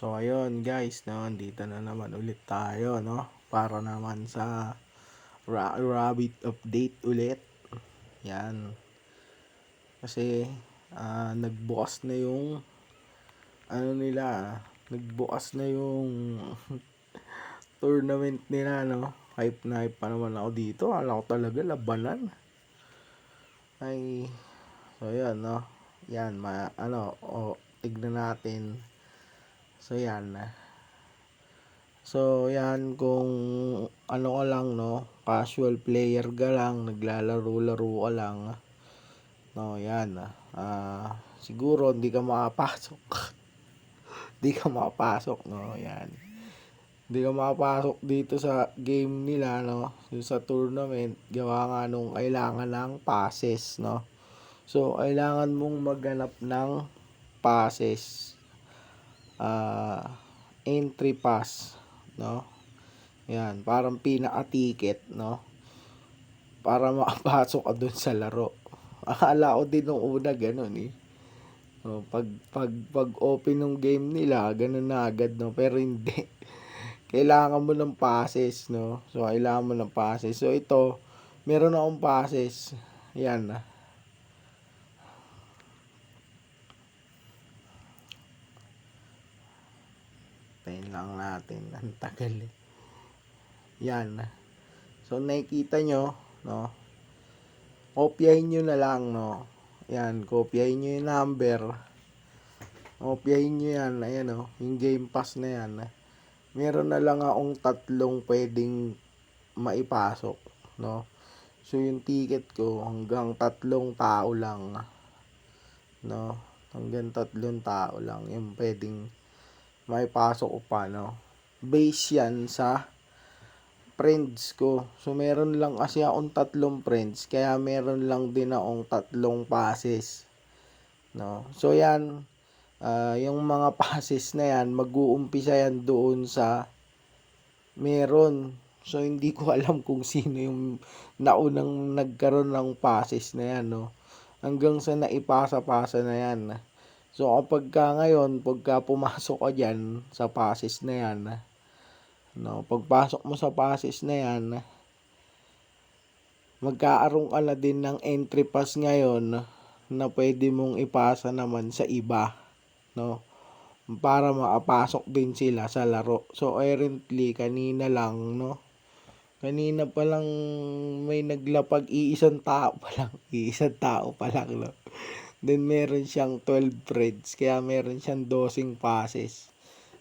So ayun guys, no, dito na naman ulit tayo, no, para naman sa rabbit update ulit. Yan. Kasi nagbukas na yung ano nila, nagbukas na yung tournament nila, no. Hype na hype pa naman ako dito. Alam ko talaga labanan. Ay, so yan, no. Yan, tignan natin. So yan. So, yan kung ano ka lang, no, casual player ka lang, naglalaro-laro ka lang, no, yan, siguro hindi ka makapasok, hindi ka makapasok, no, yan, hindi ka makapasok dito sa game nila, no, sa tournament, gawa nga nung kailangan ng passes, no, so, kailangan mong maghanap ng passes, entry pass, no, yan, parang pinaka-ticket, no? Para makapasok ka dun sa laro. Akala ko din nung una ganun eh. No, pag open ng game nila, ganun na agad, no? Pero hindi. Kailangan mo ng passes, no? So, kailangan mo ng passes. So, ito, meron akong passes. Yan na. Tayin lang natin. Ang tagal eh. Yan. So, nakikita nyo, no? Kopyahin nyo na lang, no? Yan, kopyahin nyo yung number. Kopyahin nyo yan, ayan o, yung game pass na yan. Meron na lang akong tatlong pwedeng maipasok, no? So, yung ticket ko, hanggang tatlong tao lang, no? Hanggang tatlong tao lang, yung pwedeng maipasok ko pa, no? Base yan sa friends ko. So, meron lang kasi akong tatlong friends, kaya meron lang din akong tatlong passes, no? So, yan, yung mga passes na yan, mag-uumpisa yan doon sa meron. So, hindi ko alam kung sino yung naunang nagkaroon ng passes na yan, no? Hanggang sa naipasa-pasa na yan. So, kapag ka ngayon, pagka pumasok ka dyan sa passes na yan, no? Pagpasok mo sa passes na yan, magkaaroon ka na din ng entry pass ngayon na pwede mong ipasa naman sa iba, no? Para makapasok din sila sa laro. So, currently, kanina lang, no? Kanina pa lang may naglapag, iisang tao pa lang. Iisang tao pa lang, no? Then, meron siyang 12 threads. Kaya, meron siyang 12 passes.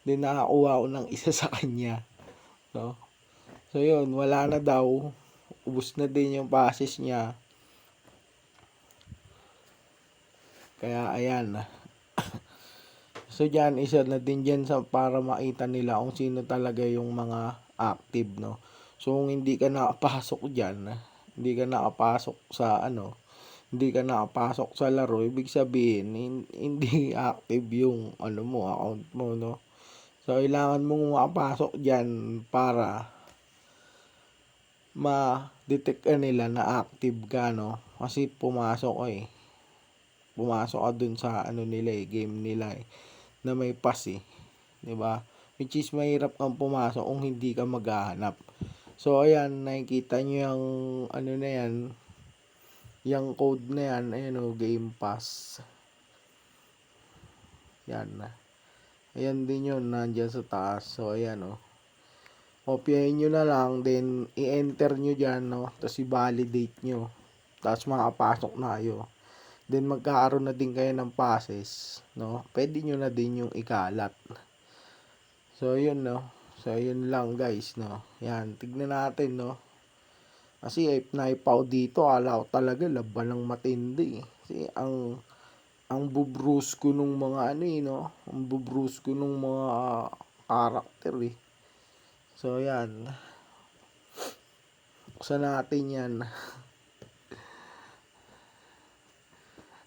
Then, nakakuha ko ng isa sa kanya, no? So, yun. Wala na daw. Ubus na din yung passes niya. Kaya, ayan. So, dyan, isa na din dyan sa para makita nila kung sino talaga yung mga active, no? So, kung hindi ka nakapasok dyan, hindi ka nakapasok sa, hindi ka nakapasok sa laro, ibig sabihin, hindi active yung, account mo, no? So, kailangan mong makapasok dyan para ma-detect ka nila na active ka, no? Kasi pumasok ka eh. Pumasok ka dun sa, nila eh, game nila eh, na may pass eh. 'Di ba? Which is mahirap kang pumasok kung hindi ka maghahanap. So ayan, nakikita niyo yung na yan, yung code na yan, ayan o, Game Pass. Yan na. Ayan din yun, nandiyan sa taas. So ayan o. Kopyahin nyo na lang, then i-enter nyo dyan, no? Tapos i-validate nyo. Tapos makapasok na kayo. Then magkakaroon na din kayo ng passes, no? Pwede nyo na din yung ikalat. So, yun, no? So, yun lang, guys, no? Yan, tignan natin, no? Kasi, if naipaw dito, ala ko talaga, laban ng matindi, eh. Kasi, ang bubrus ko nung mga no? Ang bubrus ko nung mga karakter, eh. So, yan. Buksan natin yan.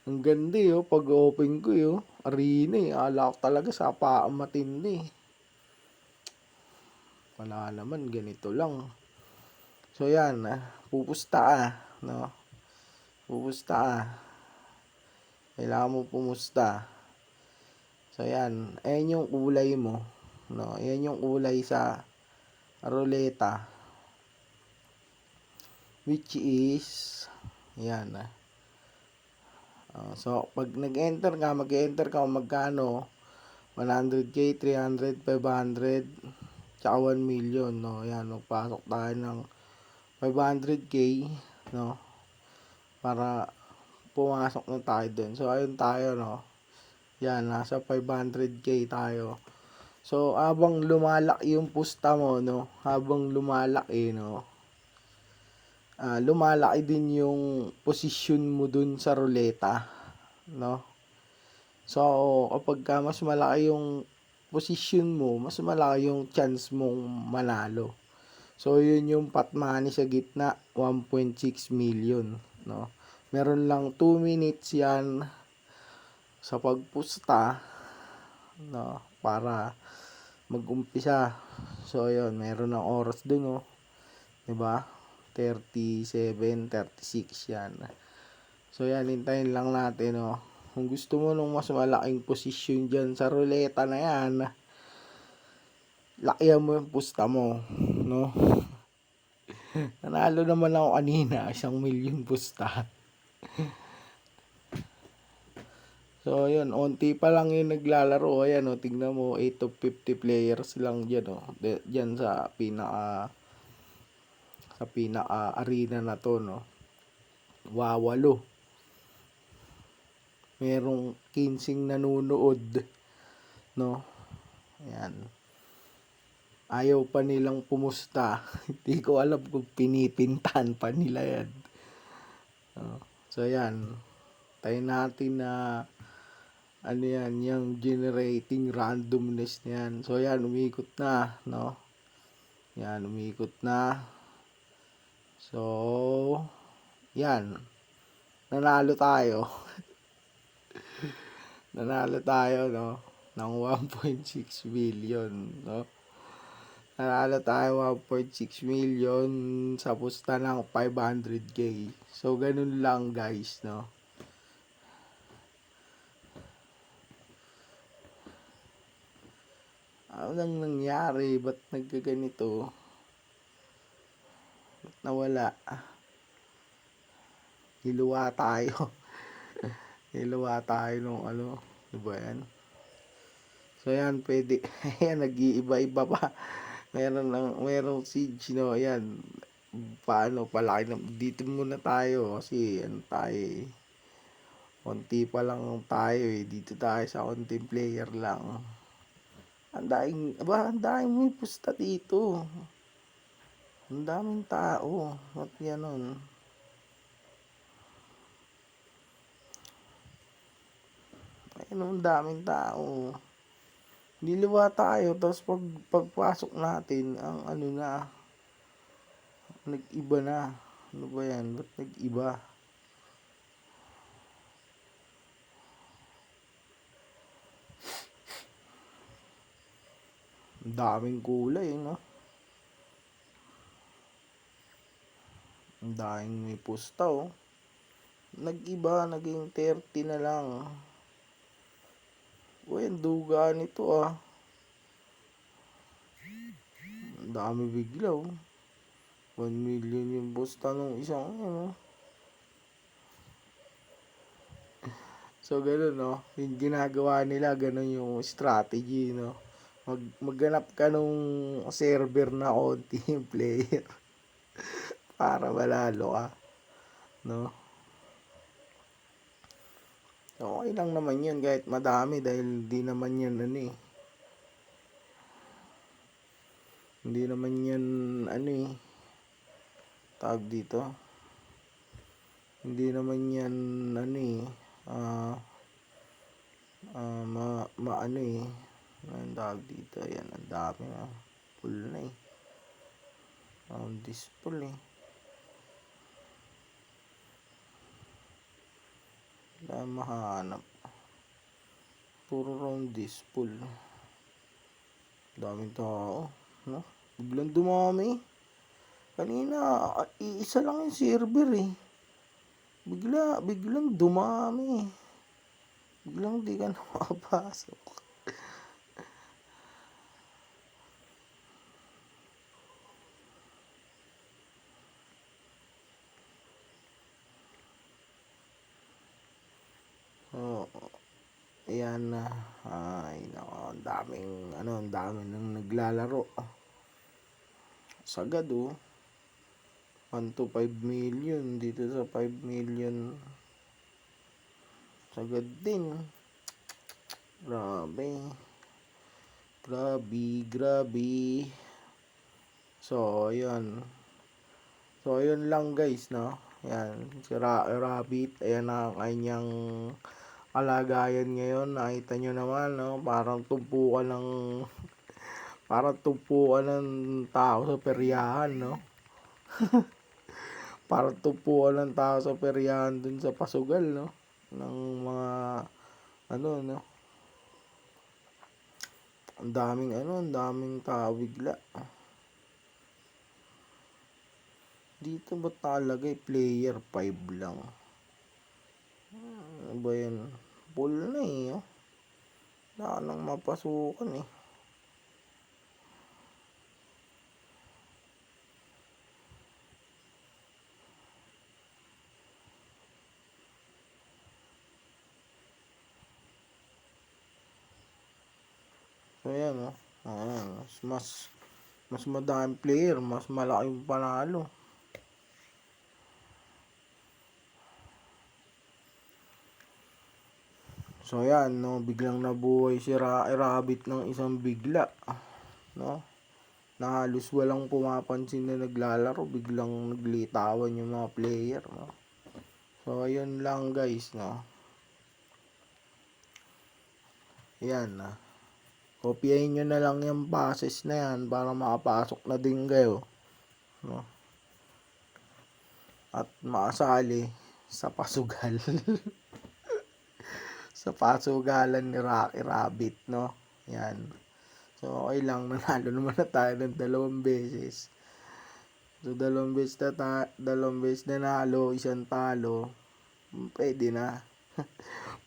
Ang ganda, oh. Pag-open ko, oh. Arena, eh. Ala ko talaga, sapa ang matindi, eh. Wala naman, ganito lang. So yan, pupusta no? Pupusta Kailangan mo pumusta. So yan, ayan yung kulay mo, no? Ayan yung kulay sa ruleta, which is yan. So pag nag-enter ka, mag-enter ka kung magkano, 100k, 300, 500, tsaka 1 million, no? Yan, magpasok tayo ng 500k, no? Para pumasok na tayo dun. So ayun tayo, no? Yan, nasa 500k tayo. So habang lumalaki yung pusta mo, no? Habang lumalaki, no? Lumalaki din yung posisyon mo dun sa ruleta, no? So kapag ka mas malaki yung posisyon mo, mas malaki yung chance mong manalo. So yun yung pot money sa gitna, 1.6 million, no? Meron lang 2 minutes yan sa pagpusta, no, para mag-umpisa. So ayun, meron ng oras dun, oh. 'Di ba? 37, 36 yan. So yan, hintayin lang natin, oh. Kung gusto mo nung mas malaking posisyon dyan sa ruleta na yan, lakihan mo yung pusta mo, no? Nanalo naman ako kanina, 1,000,000 pusta. So, yun, onti pa lang yung naglalaro. Ayan, o, tingnan mo, 8 of 50 players lang dyan, o. Dyan sa pinaka arena na to, no. Wawalo. Merong 15 nanonood, no. Ayan. Ayaw pa nilang pumusta. Hindi ko alam kung pinipintahan pa nila yan. So, ayan. Tayo natin na ano yan, yung generating randomness niyan. So yan, umikot na, no? Yan, umikot na. So, yan. Nanalo tayo. Nanalo tayo, no? Ng 1.6 billion, no? Nanalo tayo 1.6 million sa pusta ng 500k. So, ganun lang, guys, no? Ano nang nangyari? Ba't nagkaganito? Ba't nawala? Hiluwa tayo. Hiluwa tayo nung ano. Diba yan? So yan, pwede. Ayan, nag-iiba-iba pa. Merong siege, no? Ayan. Paano? Palaki na. Dito muna tayo. Kasi, ano tayo eh. Konti pa lang tayo eh. Dito tayo sa konting player lang. Ang daming may pusta dito. Ang daming tao. Ba't ganon? Ayun, ang daming tao. Niliwa tayo. Tapos pagpasok natin, ang ano na, nag-iba na. Ano ba yan? Ba't nag-iba? Ang daming kulay, no? Ang daming may pusta, oh. Nag-iba, naging 30 na lang. Uy, ang duga nito, ah. Ang dami bigla, oh. 1 million yung pusta nung isang, ano. So, ganun, no? Yung ginagawa nila, ganun yung strategy, no? Magganap ka nung server na konti yung player para malalo ka, no? So, okay lang naman yun kahit madami dahil di naman yan ano eh. Hindi naman yan ano eh. Tawag dito. Hindi naman yan ano eh. Ano eh. Ang tawag dito. Ayan, ang dami na. Full na eh. This full eh. Wala mahanap. Puro round this full. Daming tao. No? Biglang dumami. Kanina, iisa lang yung server eh. Biglang dumami. Biglang di ka na makapasok. So, ayan na. Ay, nako, ang daming nang naglalaro. Sagad, oh. 1 to 5 million. Dito sa 5 million. Sagad din. Grabe. Grabe. So, ayun. So, ayun lang guys, no? Yan, si Rabbit. Ayan ang kanyang kalagayan ngayon. Nakita nyo naman, no? Parang tumpukan ng tao sa peryahan, no? Parang tumpukan ng tao sa peryahan dun sa Pasugal, no? Ng mga, no? Ang daming tao bigla. Dito ba talagay player 5 lang? Ano ba yan? Full na eh, oh. Wala nang mapasukan eh. So yan, oh. Ayan, mas madaming player, mas malaki yung panalo. So yan, no, biglang nabuhay si Rabbit ng isang bigla, no? Na halos walang pumapansin na naglalaro, biglang naglitawan yung mga player, no? So ayun lang guys, no. Yan, na. Kopyahin nyo na lang yung passes na yan para makapasok na din kayo, no? At makasali sa pasugal. Sa pasugalan ni Rocky Rabbit, no? Yan. So, okay lang. Nanalo naman na tayo ng 2 beses. So, 2 beses na nalo, 1 talo. Pwede na.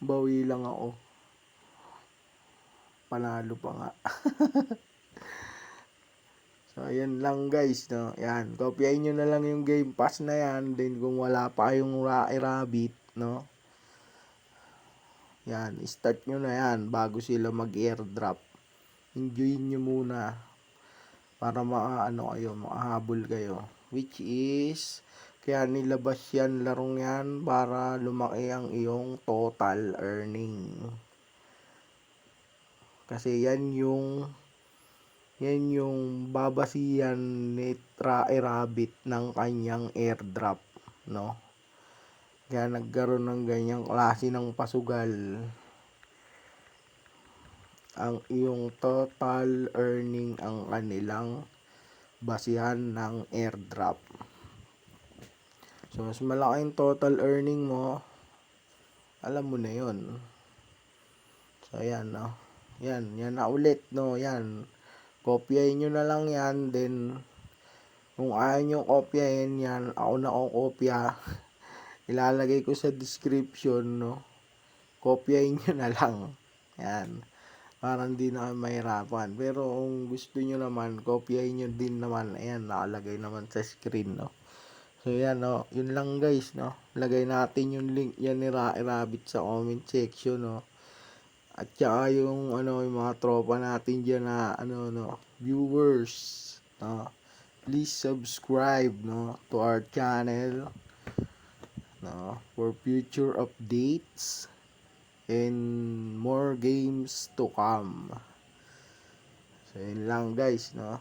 Bawi lang ako. Panalo pa nga. So, ayan lang guys, no? Yan. Kopyahin nyo na lang yung Game Pass na yan. Then, kung wala pa kayong Rocky Rabbit, no? Yan. Start nyo na yan bago sila mag-airdrop. Enjoy nyo muna para makahabol kayo, which is kaya nilabas yan, larong yan, para lumaki ang iyong total earning, kasi yan yung babasihan ni Rabbit ng kanyang airdrop, no? Kaya nagkaroon ng ganyang klase ng pasugal. Ang iyong total earning ang kanilang basihan ng airdrop. So, mas malaking total earning mo, alam mo na yun. So, ayan, no? Yan na ulit, no? Yan. Kopyahin nyo na lang yan. Then, kung ayaw nyo kopyahin yan, ako na kopya. Ilalagay ko sa description, no? Kopyahin nyo na lang. Yan. Para hindi na kayo mahirapan. Pero kung gusto nyo naman, kopyahin nyo din naman. Ayan, nakalagay naman sa screen, no? So, yan, no? Yun lang, guys, no? Lagay natin yung link yan ni Rabbit sa comment section, no? At saka yung, yung mga tropa natin dyan na, viewers, no? Please subscribe, no? To our channel, no? For future updates and more games to come. So, yun lang guys, no?